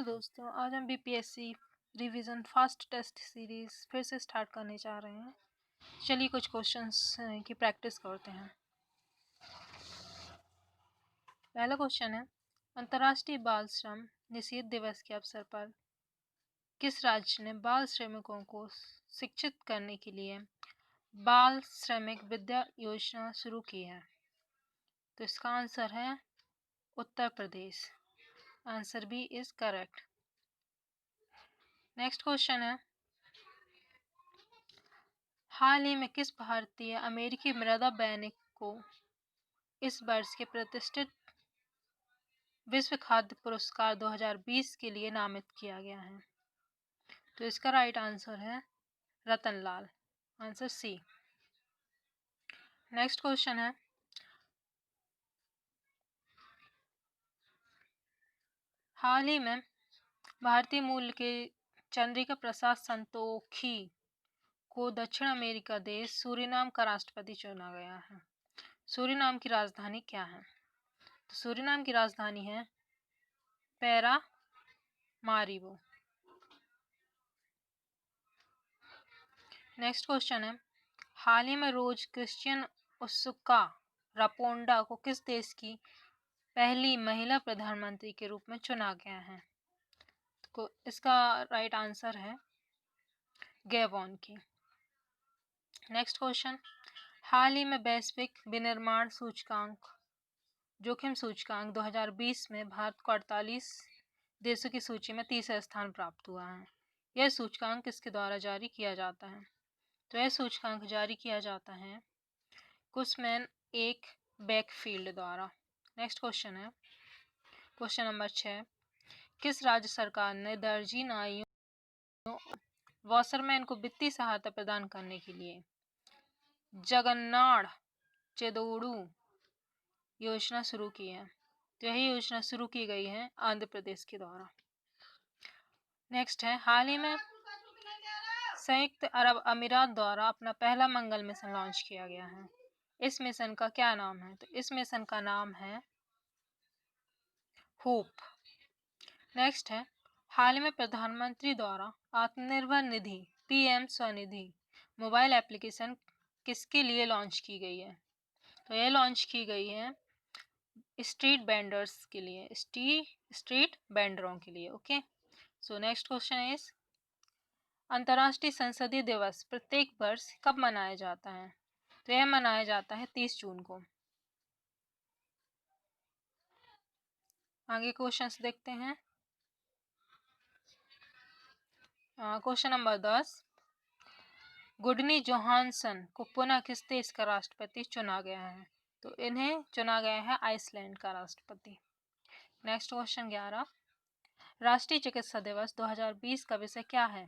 तो दोस्तों आज हम BPSC revision fast test series फिर से स्टार्ट करने जा रहे हैं। चलिए कुछ क्वेश्चंस की प्रैक्टिस करते हैं। पहला क्वेश्चन है, अंतर्राष्ट्रीय बाल श्रम निषेध दिवस के अवसर पर किस राज्य ने बाल श्रमिकों को शिक्षित करने के लिए बाल श्रमिक विद्या योजना शुरू की है? तो इसका आंसर है Uttar Pradesh. Answer B is correct. Next question है, हाल ही में किस भारतीय अमेरिकी मृदा वैज्ञानिक को इस वर्ष के प्रतिष्ठित विश्व खाद्य पुरस्कार 2020 के लिए नामित किया गया है? तो इसका राइट आंसर है Ratanlal. Answer C. Next question है, हाल ही में भारतीय मूल के चंद्रिका प्रसाद संतोखी को दक्षिण अमेरिका देश सूरीनाम का राष्ट्रपति चुना गया है। सूरीनाम की राजधानी क्या है? तो सूरीनाम की राजधानी है पैरामारिबो। नेक्स्ट क्वेश्चन है, हाल ही में रोज क्रिश्चियन उसुका रापोंडा को किस देश की पहली महिला प्रधानमंत्री के रूप में चुना गया है? तो इसका राइट आंसर है गैबोन की। नेक्स्ट क्वेश्चन, हाल ही में वैश्विक विनिर्माण सूचकांक जोखिम सूचकांक 2020 में भारत को 48 देशों की सूची में तीसरा स्थान प्राप्त हुआ है। यह सूचकांक किसके द्वारा जारी किया जाता है? तो यह सूचकांक जारी किया जाता है कुशमैन एक बैकफील्ड द्वारा। नेक्स्ट क्वेश्चन है, क्वेश्चन नंबर 6, किस राज्य सरकार ने दर्जी नाइयों वॉशरमैन को वित्तीय सहायता प्रदान करने के लिए जगन्नाथ चेदोड़ू योजना शुरू की है? तो यही योजना शुरू की गई है आंध्र प्रदेश के द्वारा। नेक्स्ट है, हाल ही में संयुक्त अरब अमीरात द्वारा अपना पहला मंगल मिशन लॉन्च किया गया है। इस मिशन का क्या नाम है? तो इस मिशन का नाम है होप। नेक्स्ट है, हाल में प्रधानमंत्री द्वारा Atmanirbhar Nidhi PM Svanidhi mobile application किसके लिए लॉन्च की गई है? तो यह लॉन्च की गई है स्ट्रीट वेंडर्स के लिए, स्ट्रीट वेंडरों के लिए। Okay, so next question is, अंतर्राष्ट्रीय संसदीय दिवस प्रत्येक वर्ष कब मनाया जाता है? तो यह मनाया जाता है 30 जून को। आगे क्वेश्चंस देखते हैं। क्वेश्चन नंबर 10, गुडनी जोहानसन को पुनः किस देश का राष्ट्रपति चुना गया है? तो इन्हें चुना गया है आइसलैंड का राष्ट्रपति। नेक्स्ट क्वेश्चन 11, राष्ट्रीय चिकित्सा दिवस 2020 का विषय क्या है?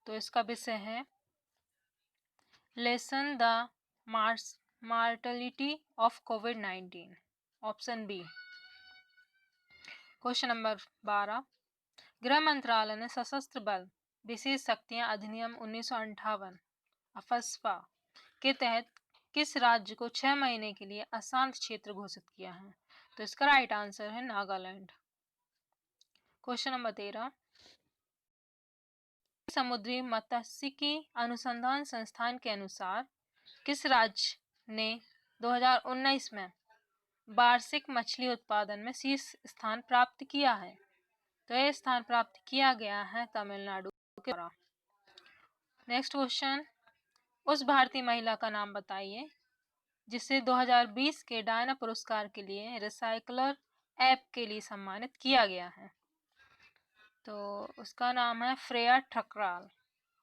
तो इसका विषय है लेसन द मार्टलिटी ऑफ कोविड-19। Option B. क्वेश्चन नंबर 12, गृह मंत्रालय ने सशस्त्र बल विशेष शक्तियां अधिनियम 1958 अफस्पा के तहत किस राज्य को 6 महीने के लिए अशांत क्षेत्र घोषित किया है? तो इसका राइट आंसर है नागालैंड। क्वेश्चन नंबर 13, समुद्री मत्स्यिकी अनुसंधान संस्थान के अनुसार किस राज्य ने 2019 में वार्षिक मछली उत्पादन में शीर्ष स्थान प्राप्त किया है? तो यह स्थान प्राप्त किया गया है तमिलनाडु के द्वारा। नेक्स्ट क्वेश्चन, उस भारतीय महिला का नाम बताइए जिसे 2020 के डायना पुरस्कार के लिए रिसाइकलर ऐप के लिए सम्मानित किया गया है। तो उसका नाम है फ्रेया ठकराल,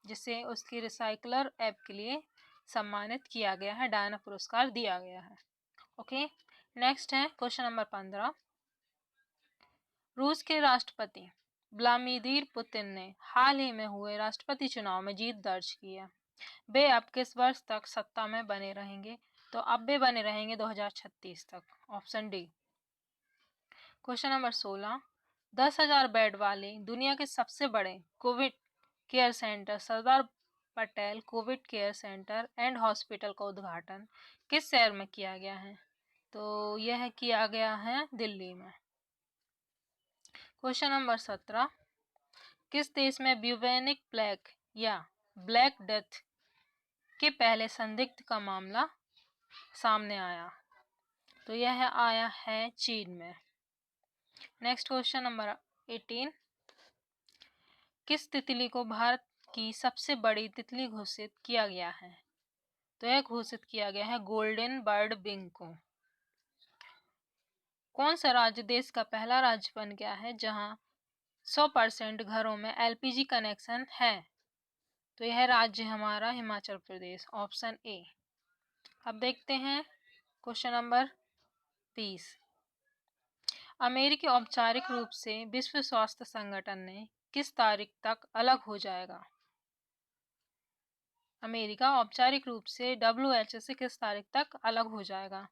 जिसे उसकी रिसाइकलर ऐप के लिए सम्मानित किया गया है, डायना पुरस्कार दिया गया है। ओके, नेक्स्ट है क्वेश्चन नंबर 15, रूस के राष्ट्रपति व्लादिमीर पुतिन ने हाल ही में हुए राष्ट्रपति चुनाव में जीत दर्ज की है। वे अब किस वर्ष तक सत्ता में बने रहेंगे? तो अब वे बने रहेंगे 2036 तक। Option D. Question number 16, 10,000 bed वाले दुनिया के सबसे बड़े Covid care centre Sardar Patel Covid care centre and hospital का उद्घाटन किस शहर में किया गया है? तो यह किया गया है दिल्ली में। क्वेश्चन नंबर 17, किस देश में ब्यूबेनिक प्लेग या ब्लैक डेथ के पहले संदिग्ध का मामला सामने आया? तो यह आया है चीन में। नेक्स्ट क्वेश्चन नंबर 18, किस तितली को भारत की सबसे बड़ी तितली घोषित किया गया है? तो यह घोषित किया गया है गोल्डन बर्ड बिंग को। कौन सा राज्य देश का पहला राज्य बन गया है जहां 100% घरों में एलपीजी कनेक्शन है? तो यह राज्य हमारा हिमाचल प्रदेश, ऑप्शन ए। अब देखते हैं क्वेश्चन नंबर 20, अमेरिकी औपचारिक रूप से विश्व स्वास्थ्य संगठन ने किस तारीख तक अलग हो जाएगा? अमेरिका औपचारिक रूप से WHO से किस तारीख तक अलग हो जाएगा?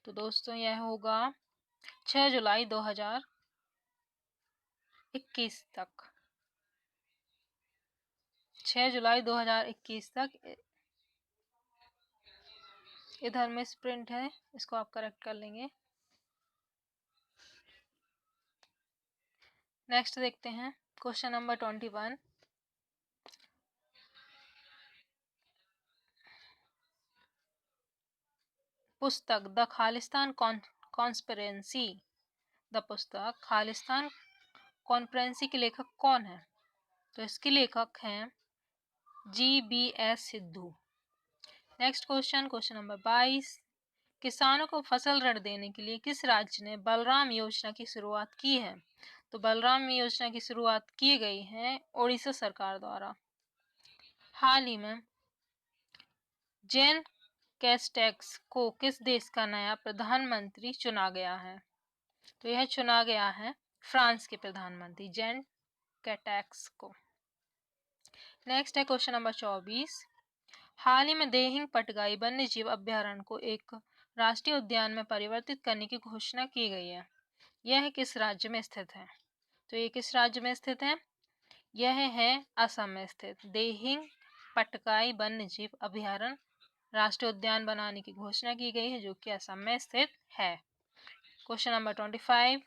तो दोस्तों यह होगा 6 जुलाई 2021 तक। 6 जुलाई 2021 तक। इधर में स्प्रिंट है, इसको आप करेक्ट कर लेंगे। नेक्स्ट देखते हैं क्वेश्चन नंबर 21, पुस्तक द खालिस्तान कॉन्स्पिरेंसी, द पुस्तक खालिस्तान कॉन्फ्रेंसी के लेखक कौन है? तो इसके लेखक हैं GBS Sidhu. Next question number 22, किसानों को फसल ऋण देने के लिए किस राज्य ने बलराम योजना की शुरुआत की है? तो बलराम योजना की शुरुआत की गई है ओडिशा सरकार द्वारा। हाल ही में जेन कैस्टेक्स को किस देश का नया प्रधानमंत्री चुना गया है? तो यह चुना गया है फ्रांस के प्रधानमंत्री जेन कैस्टेक्स को। नेक्स्ट है क्वेश्चन नंबर 24, हाल ही में देहिंग पटगाई वन्य जीव अभ्यारण्य को एक राष्ट्रीय उद्यान में परिवर्तित करने की घोषणा की गई है। यह किस राज्य में स्थित है? तो ये किस राज्य में स्थित है? यह है असम में स्थित। देहिंग पटकाई वन्य जीव अभ्यारण्य राष्ट्रीय उद्यान बनाने की घोषणा की गई है, जो कि असम में स्थित है। क्वेश्चन नंबर 25,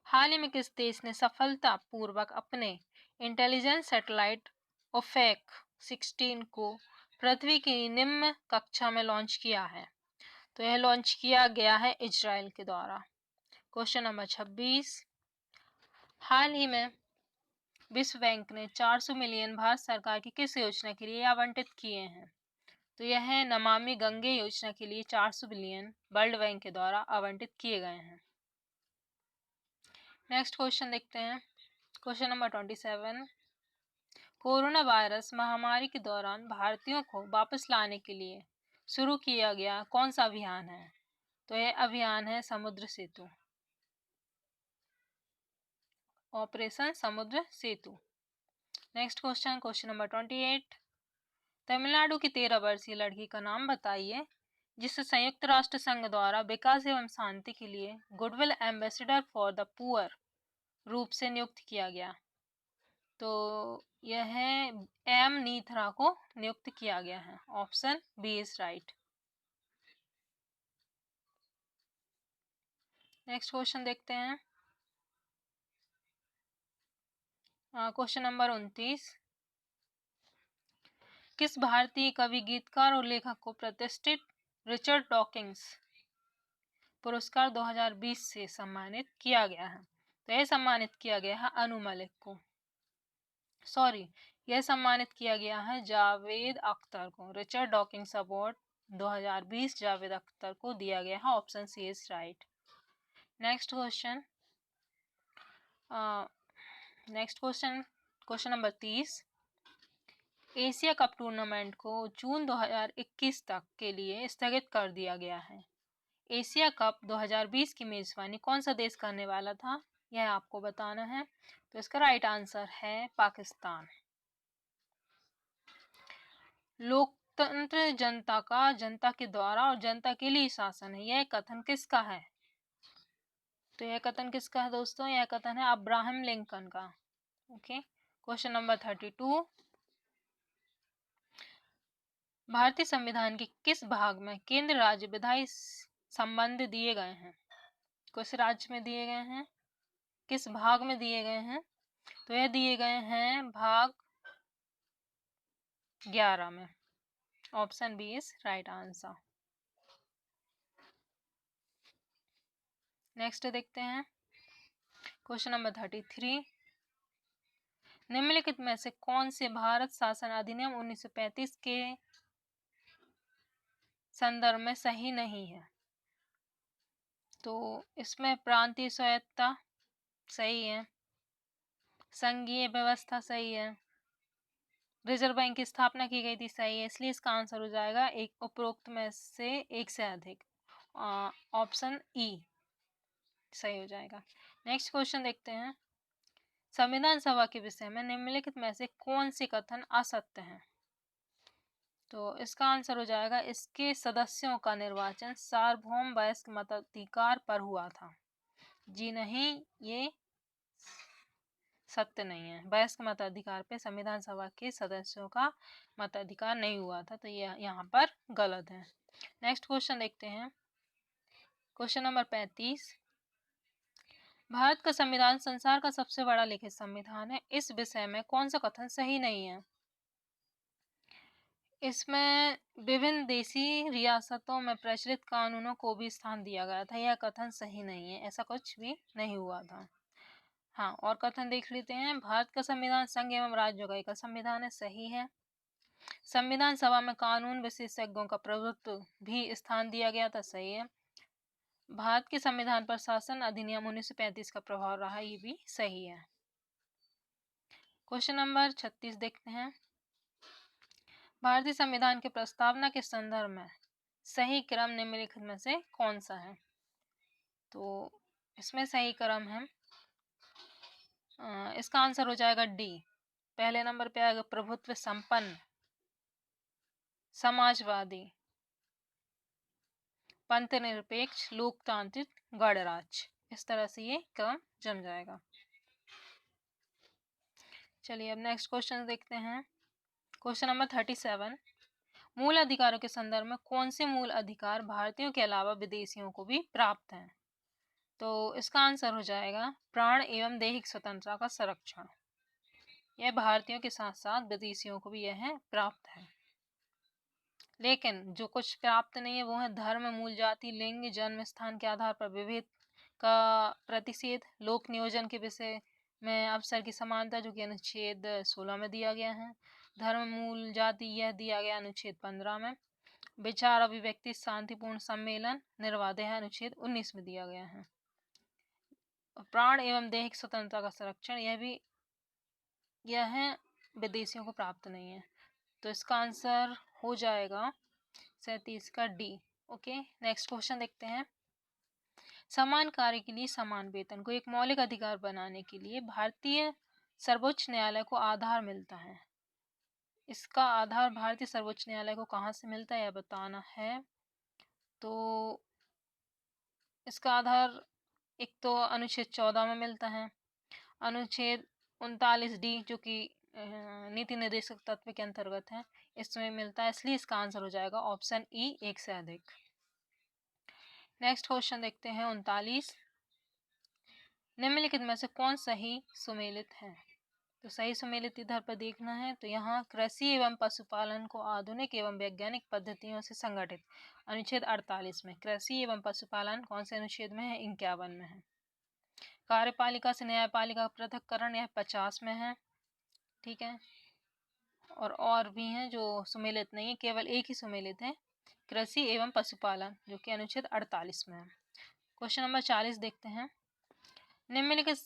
हाल ही में किस देश ने सफलतापूर्वक अपने इंटेलिजेंस सैटेलाइट ओफेक 16 को पृथ्वी की निम्न कक्षा में लॉन्च किया है? तो यह लॉन्च किया गया है इजराइल के द्वारा। क्वेश्चन नंबर 26, हाल ही में विश्व बैंक ने 400 मिलियन भारत सरकार की किस योजना के लिए आवंटित किए हैं? तो यह नमामि गंगे योजना के लिए 400 बिलियन वर्ल्ड बैंक के द्वारा आवंटित किए गए हैं। नेक्स्ट क्वेश्चन देखते हैं क्वेश्चन नंबर 27, कोरोना वायरस महामारी के दौरान भारतीयों को वापस लाने के लिए शुरू किया गया कौन सा अभियान है? तो यह अभियान है समुद्र सेतु, ऑपरेशन समुद्र सेतु। नेक्स्ट क्वेश्चन नंबर 28, तमिलनाडु की 13 वर्षीय लड़की का नाम बताइए जिसे संयुक्त राष्ट्र संघ द्वारा विकास एवं शांति के लिए goodwill ambassador for the poor रूप से नियुक्त किया गया। तो यह एम नीथरा को नियुक्त किया गया है, option B is right. Next question देखते हैं क्वेश्चन नंबर 29, किस भारतीय कवि गीतकार और लेखक को प्रतिष्ठित रिचर्ड डॉकिंस पुरस्कार 2020 से सम्मानित किया गया है? तो यह सम्मानित किया गया है अनु मलिक को, यह सम्मानित किया गया है जावेद अख्तर को। Richard Dawkins award 2020 Javed Akhtar को दिया गया है, option C is right. Next question number 30, Asia cup tournament को जून 2021 तक के लिए स्थगित कर दिया गया है। एशिया कप 2020 की मेजबानी कौन सा देश करने वाला था, यह आपको बताना है। तो इसका राइट आंसर है पाकिस्तान। लोकतंत्र जनता का, जनता के द्वारा और जनता के लिए शासन है, यह कथन किसका है? तो यह कथन किसका है दोस्तों? यह कथन है अब्राहम लिंकन का। ओके। क्वेश्चन नंबर 32, भारतीय संविधान के किस भाग में केंद्र राज्य विधायी संबंध दिए गए हैं? किस राज्य में दिए गए हैं? किस भाग में दिए गए हैं? तो यह दिए गए हैं भाग 11 में। Option B is right answer. Next देखते हैं क्वेश्चन नंबर 33। निम्नलिखित में से कौन से भारत शासन अधिनियम 1935 के संदर्भ में सही नहीं है? तो इसमें प्रांतीय स्वायत्तता सही है, संघीय व्यवस्था सही है, रिजर्व बैंक की स्थापना की गई थी सही है, इसलिए इसका आंसर हो जाएगा एक उपरोक्त में से एक से अधिक। ऑप्शन ई सही हो जाएगा। नेक्स्ट क्वेश्चन देखते हैं। संविधान सभा के विषय में निम्नलिखित में से कौन से कथन असत्य हैं? तो इसका आंसर हो जाएगा इसके सदस्यों का निर्वाचन सार्वभौम वयस्क मताधिकार पर हुआ था। जी नहीं, ये सत्य नहीं है। वयस्क मताधिकार पे संविधान सभा के सदस्यों का मताधिकार नहीं हुआ था, तो ये यहाँ पर गलत है। नेक्स्ट क्वेश्चन देखते हैं क्वेश्चन नंबर 35। भारत का संविधान संसार का सबसे बड़ा लिखित संविधान है, इस विषय में कौन सा कथन सही नहीं है? इसमें विभिन्न देशी रियासतों में प्रचलित कानूनों को भी स्थान दिया गया था, यह कथन सही नहीं है, ऐसा कुछ भी नहीं हुआ था। हाँ, और कथन देख लेते हैं। भारत का संविधान संघ एवं राज्यों का एक संविधान है, सही है। संविधान सभा में कानून विशेषज्ञों का प्रभुत्व भी स्थान दिया गया था, सही है। भारत के संविधान पर शासन अधिनियम 1935 का प्रभाव रहा, ये भी सही है। क्वेश्चन नंबर 36 देखते हैं। भारतीय संविधान के प्रस्तावना के संदर्भ में सही क्रम निम्नलिखित में से कौन सा है? तो इसमें सही क्रम है, इसका आंसर हो जाएगा डी। पहले नंबर पे आएगा प्रभुत्व संपन्न, समाजवादी, पंथ निरपेक्ष, लोकतांत्रिक, गणराज्य। इस तरह से ये क्रम जम जाएगा। चलिए अब नेक्स्ट क्वेश्चन देखते हैं। Question number 37। मूल अधिकारों के संदर्भ में कौन से मूल अधिकार भारतीयों के अलावा विदेशियों को भी प्राप्त हैं? तो इसका आंसर हो जाएगा प्राण एवं दैहिक स्वतंत्रता का संरक्षण। यह भारतीयों के साथ साथ विदेशियों को भी यह प्राप्त है। लेकिन जो कुछ प्राप्त नहीं है वो है धर्म, मूल जाति, लिंग, जन्म स्थान के आधार पर विभेद का प्रतिषेध, लोक नियोजन के विषय में अवसर की समानता जो कि अनुच्छेद 16 में दिया गया है, धर्म, मूल जाति यह दिया गया अनुच्छेद 15 में, विचार अभिव्यक्ति शांतिपूर्ण सम्मेलन निर्वाध है अनुच्छेद 19 में दिया गया है, प्राण एवं दैहिक स्वतंत्रता का संरक्षण यह विदेशियों को प्राप्त नहीं है। तो इसका आंसर हो जाएगा 37 का डी। ओके, नेक्स्ट क्वेश्चन देखते हैं। समान कार्य के लिए समान वेतन को एक मौलिक अधिकार बनाने के लिए भारतीय सर्वोच्च न्यायालय को आधार मिलता है। इसका आधार भारतीय सर्वोच्च न्यायालय को कहाँ से मिलता है यह बताना है। तो इसका आधार एक तो अनुच्छेद 14 में मिलता है, अनुच्छेद 39D जो कि नीति निर्देशक तत्व के अंतर्गत है, इसमें मिलता है, इसलिए इसका आंसर हो जाएगा ऑप्शन ई, एक से अधिक। नेक्स्ट क्वेश्चन देखते हैं 39। निम्नलिखित में से कौन सही सुमेलित है? तो सही सुमेलित इधर पर देखना है, तो यहाँ कृषि एवं पशुपालन को आधुनिक एवं वैज्ञानिक पद्धतियों से संगठित, अनुच्छेद 48 में। कृषि एवं पशुपालन कौन से अनुच्छेद में है? 51 में है। कार्यपालिका से न्यायपालिका पृथककरण यह 50 में है, ठीक है। और भी हैं जो सुमेलित नहीं है, केवल एक ही सुमेलित है, कृषि एवं पशुपालन, जो कि अनुच्छेद 48 में है। क्वेश्चन नंबर 40 देखते हैं। निम्नलिखित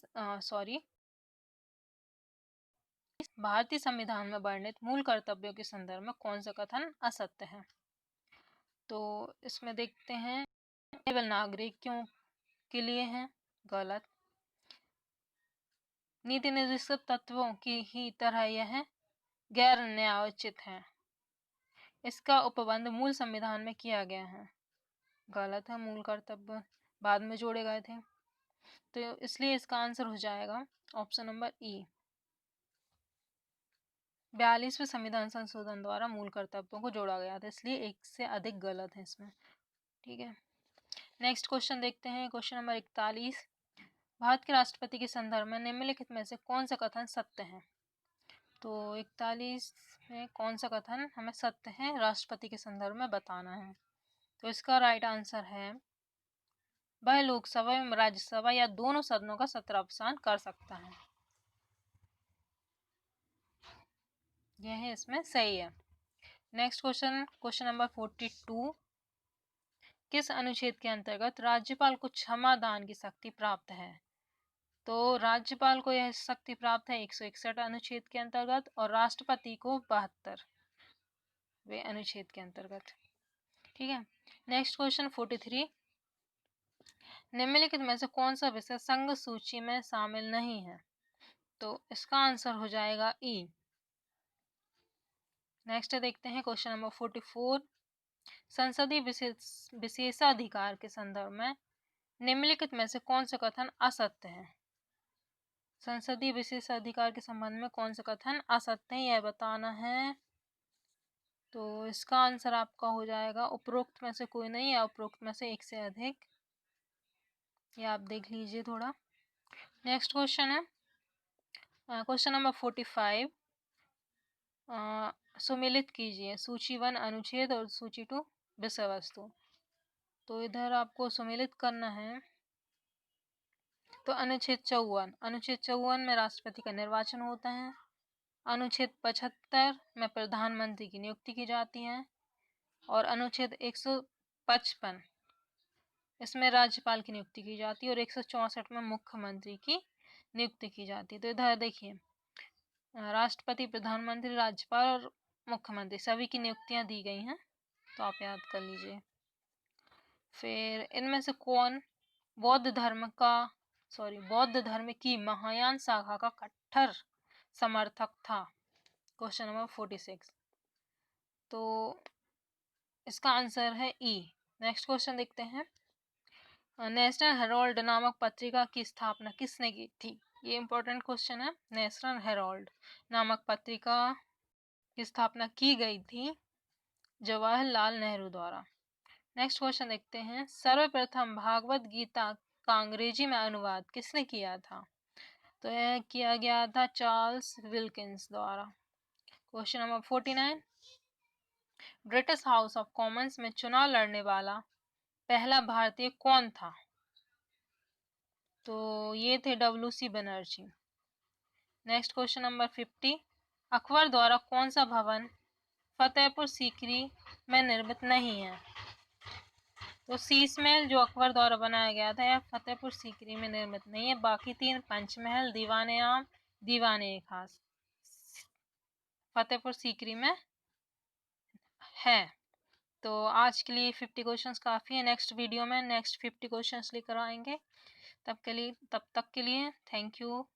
भारतीय संविधान में वर्णित मूल कर्तव्यों के संदर्भ में कौन सा कथन असत्य है? तो इसमें देखते हैं केवल नागरिकों के लिए है, गलत। नीति निर्देशक तत्वों की ही तरह यह गैर न्यायोचित है। इसका उपबंध मूल संविधान में किया गया है, गलत है। मूल कर्तव्य बाद में जोड़े गए थे, तो इसलिए इसका आंसर हो जाएगा ऑप्शन नंबर ई। 42वें संविधान संशोधन द्वारा मूल कर्तव्यों को जोड़ा गया था, इसलिए एक से अधिक गलत है इसमें, ठीक है। नेक्स्ट क्वेश्चन देखते हैं क्वेश्चन नंबर 41। भारत के राष्ट्रपति के संदर्भ में निम्नलिखित में से कौन सा कथन सत्य है? तो 41 में कौन सा कथन हमें सत्य है राष्ट्रपति के संदर्भ में बताना है। तो इसका राइट आंसर है वह लोकसभा एवं राज्यसभा या दोनों सदनों का सत्रावसान कर सकता है। यह है इसमें सही है। नेक्स्ट क्वेश्चन, क्वेश्चन नंबर 42, किस अनुच्छेद के अंतर्गत राज्यपाल को क्षमा दान की शक्ति प्राप्त है? तो राज्यपाल को यह शक्ति प्राप्त है 161 अनुच्छेद के अंतर्गत और राष्ट्रपति को 72वें अनुच्छेद के अंतर्गत। ठीक है। नेक्स्ट क्वेश्चन 43, निम्नलिखित में से कौन सा विषय संघ सूची में शामिल नहीं है? तो इसका आंसर हो जाएगा ई। नेक्स्ट देखते हैं क्वेश्चन नंबर 44, संसदीय विशेषाधिकार के संदर्भ में निम्नलिखित में से कौन सा कथन असत्य है? संसदीय विशेषाधिकार के संबंध में कौन सा कथन असत्य है यह बताना है। तो इसका आंसर आपका हो जाएगा उपरोक्त में से कोई नहीं या उपरोक्त में से एक से अधिक। ये आप देख लीजिए थोड़ा। नेक्स्ट क्वेश्चन है क्वेश्चन नंबर 45, सुमेलित कीजिए सूची 1 अनुच्छेद और सूची 2 विषय वस्तु। तो इधर आपको सुमेलित करना है। तो अनुच्छेद 54 में राष्ट्रपति का निर्वाचन होता है। अनुच्छेद 75 में प्रधानमंत्री की नियुक्ति की जाती है और अनुच्छेद 155 इसमें राज्यपाल की नियुक्ति की जाती है और 164 में मुख्यमंत्री की नियुक्ति की जाती है। तो इधर देखिए राष्ट्रपति, प्रधानमंत्री, राज्यपाल और मुख्यमंत्री सभी की नियुक्तियां दी गई हैं, तो आप याद कर लीजिए। फिर इनमें से कौन बौद्ध धर्म की महायान शाखा का कट्टर समर्थक था? Question number 46। तो इसका आंसर है ई। नेक्स्ट क्वेश्चन देखते हैं, नेशनल हेराल्ड नामक पत्रिका की स्थापना किसने की थी? ये इंपॉर्टेंट क्वेश्चन है। नेशनल हेराल्ड नामक पत्रिका की स्थापना की गई थी जवाहरलाल नेहरू द्वारा। नेक्स्ट क्वेश्चन देखते हैं, सर्वप्रथम भागवत गीता का अंग्रेजी में अनुवाद किसने किया था? तो यह किया गया था चार्ल्स विल्किंस द्वारा। Question number 49, British house of Commons में चुनाव लड़ने वाला पहला भारतीय कौन था? तो ये थे WC Banerjee. Next question number 50, Akbar द्वारा कौन सा भवन फतेहपुर सीकरी में निर्मित नहीं है? तो शीश महल जो अकबर द्वारा बनाया गया था यह फतेहपुर सीकरी में निर्मित नहीं है। बाकी 3 पंचमहल, दीवाने आम, दीवाने खास फतेहपुर सीकरी में है। तो आज के लिए 50 क्वेश्चंस काफ़ी है। नेक्स्ट वीडियो में नेक्स्ट 50 क्वेश्चंस लेकर आएंगे। तब तक के लिए थैंक यू।